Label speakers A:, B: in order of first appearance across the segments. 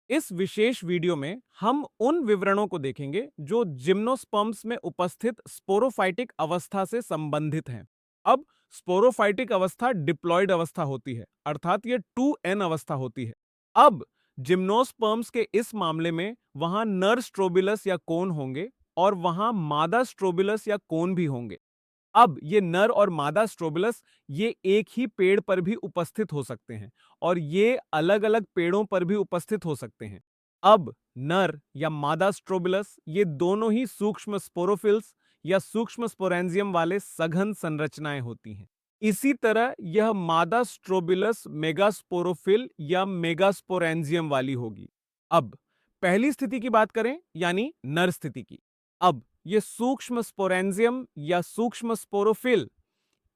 A: इस विशेष वीडियो में हम उन विवरणों को देखेंगे जो जिम्नोस्पर्म्स में उपस्थित स्पोरोफाइटिक अवस्था से संबंधित हैं। अब स्पोरोफाइटिक अवस्था डिप्लॉयड अवस्था होती है, अर्थात ये 2n अवस्था होती है। अब जिम्नोस्पर्म्स के इस मामले में वहां नर स्ट्रोबिलस या कोन होंगे और वहां मादा स्ट्रोबिलस या कोन भी होंगे। अब ये नर और मादा स्ट्रोबिलस ये एक ही पेड़ पर भी उपस्थित हो सकते हैं और ये अलग-अलग पेड़ों पर भी उपस्थित हो सकते हैं। अब नर या मादा स्ट्रोबिलस ये दोनों ही सूक्ष्म स्पोरोफिल्स या सूक्ष्म स्पोरेंजियम वाले सघन संरचनाएं होती हैं। इसी तरह यह मादा स्ट्रोबिलस मेगास्पोरोफिल या मेगास्पोरेंजियम वाली होगी। अब पहली स्थिति की बात करें यानी नर स्थिति की। अब ये सूक्ष्म स्पोरेंजियम या सूक्ष्म स्पोरोफिल,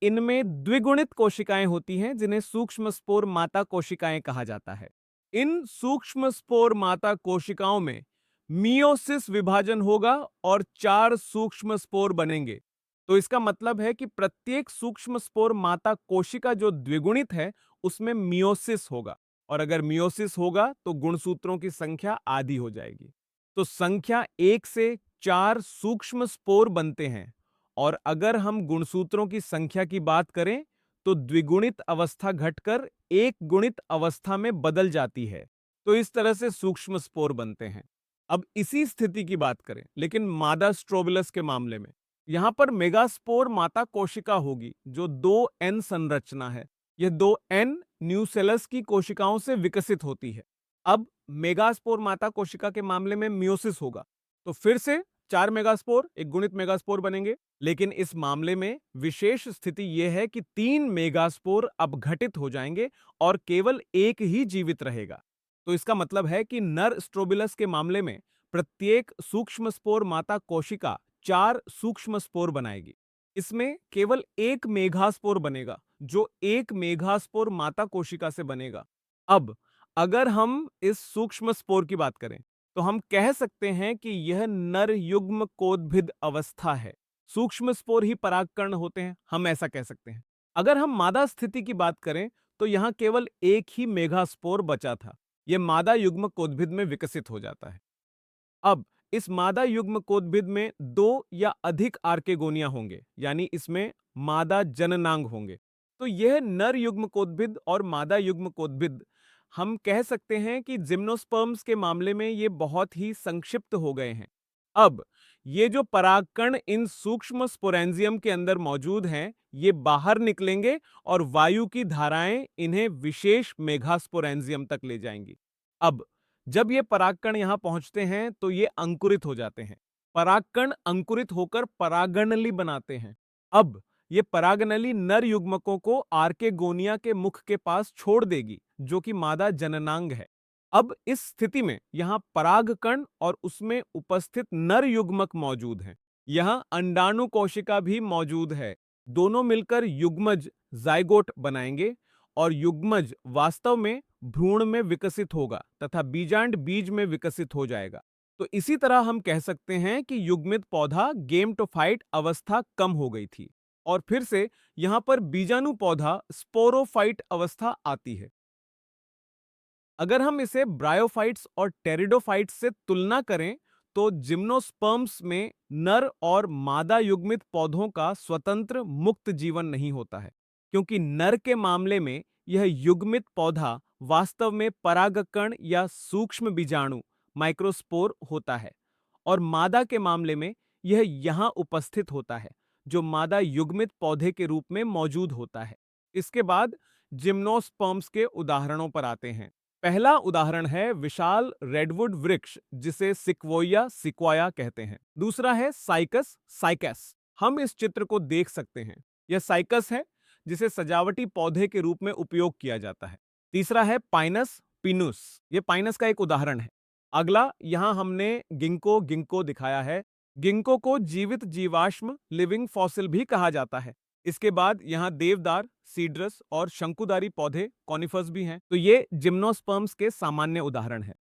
A: इनमें द्विगुणित कोशिकाएं होती हैं जिन्हें सूक्ष्म स्पोर माता कोशिकाएं कहा जाता है। इन सूक्ष्म स्पोर माता कोशिकाओं में मियोसिस विभाजन होगा और 4 सूक्ष्म स्पोर बनेंगे। तो इसका मतलब है कि प्रत्येक सूक्ष्म स्पोर माता कोशिका जो द्विगुणित है उसमें मियोसिस होगा, और अगर मियोसिस होगा तो गुणसूत्रों की संख्या आधी हो जाएगी। तो संख्या 1 से 4 सूक्ष्म स्पोर बनते हैं, और अगर हम गुणसूत्रों की संख्या की बात करें तो द्विगुणित अवस्था घटकर एक गुणित अवस्था में बदल जाती है। तो इस तरह से सूक्ष्म स्पोर बनते हैं। अब इसी स्थिति की बात करें लेकिन मादा स्ट्रोबिलस के मामले में, यहां पर मेगास्पोर माता कोशिका होगी जो 2n संरचना है। यह 2n न्यूसेलस की कोशिकाओं से विकसित होती है। अब मेगास्पोर माता कोशिका के मामले में मियोसिस होगा, तो फिर से 4 मेगास्पोर एक गुणित मेगास्पोर बनेंगे। लेकिन इस मामले में विशेष स्थिति यह है कि 3 मेगास्पोर अपघटित हो जाएंगे और केवल एक ही जीवित रहेगा। तो इसका मतलब है कि नर स्ट्रोबिलस के मामले में प्रत्येक सूक्ष्म स्पोर माता कोशिका 4 सूक्ष्म स्पोर बनाएगी। इसमें केवल एक मेगास्पोर बनेगा जो एक मेगास्पोर माता कोशिका से बनेगा। अब अगर हम इस सूक्ष्म स्पोर की बात करें तो हम कह सकते हैं कि यह नर युग्म कोदभिद अवस्था है। सूक्ष्म स्पोर ही परागकण होते हैं, हम ऐसा कह सकते हैं। अगर हम मादा स्थिति की बात करें तो यहां केवल एक ही मेगास्पोर बचा था। यह मादा युग्म कोदभिद में विकसित हो जाता है। अब इस मादा युग्म कोदभिद में 2 या अधिक आर्केगोनिया होंगे, यानी इसमें मादा जननांग होंगे। तो यह नर युग्म कोदभिद और मादा युग्म कोदभिद, हम कह सकते हैं कि जिम्नोस्पर्म्स के मामले में ये बहुत ही संक्षिप्त हो गए हैं। अब ये जो परागकण इन सूक्ष्म स्पोरेंजियम के अंदर मौजूद हैं, ये बाहर निकलेंगे और वायु की धाराएं इन्हें विशेष मेगास्पोरेंजियम तक ले जाएंगी। अब जब ये परागकण यहां पहुंचते हैं तो ये अंकुरित हो जाते हैं। परागकण अंकुरित होकर परागनली बनाते हैं। अब ये परागनली नर युग्मकों को आर्केगोनिया के मुख के पास छोड़ देगी जो कि मादा जननांग है। अब इस स्थिति में यहां परागकण और उसमें उपस्थित नर युग्मक मौजूद हैं। यहां अंडाणु कोशिका भी मौजूद है। दोनों मिलकर युग्मज जाइगोट बनाएंगे और युग्मज वास्तव में भ्रूण में विकसित होगा तथा बीजांड बीज में विकसित हो जाएगा। तो इसी तरह हम कह सकते हैं कि युग्मित पौधा गेमटोफाइट अवस्था कम हो गई थी और फिर से यहां पर बीजाणु पौधा स्पोरोफाइट अवस्था आती है। अगर हम इसे ब्रायोफाइट्स और टेरिडोफाइट्स से तुलना करें तो जिम्नोस्पर्म्स में नर और मादा युग्मित पौधों का स्वतंत्र मुक्त जीवन नहीं होता है, क्योंकि नर के मामले में यह युग्मित पौधा वास्तव में परागकण या सूक्ष्म बीजाणु माइक्रोस्पोर होता है, और मादा के मामले में यह यहां उपस्थित होता है जो मादा युग्मित पौधे के रूप में मौजूद होता है। इसके बाद जिम्नोस्पर्म्स के उदाहरणों पर आते हैं। पहला उदाहरण है विशाल रेडवुड वृक्ष जिसे सिक्वोया सिक्वाया कहते हैं। दूसरा है साइकस साइकस। हम इस चित्र को देख सकते हैं। यह साइकस है जिसे सजावटी पौधे के रूप में उपयोग किया जाता है। तीसरा है पाइनस पिनुस। यह पाइनस का एक उदाहरण है। अगला यहां हमने गिंको गिंको दिखाया है। गिंको को जीवित जीवाश्म लिविंग फॉसिल भी कहा जाता है। इसके बाद यहां देवदार, सीड्रस और शंकुधारी पौधे कॉनिफर्स भी हैं। तो ये जिम्नोस्पर्म्स के सामान्य उदाहरण हैं।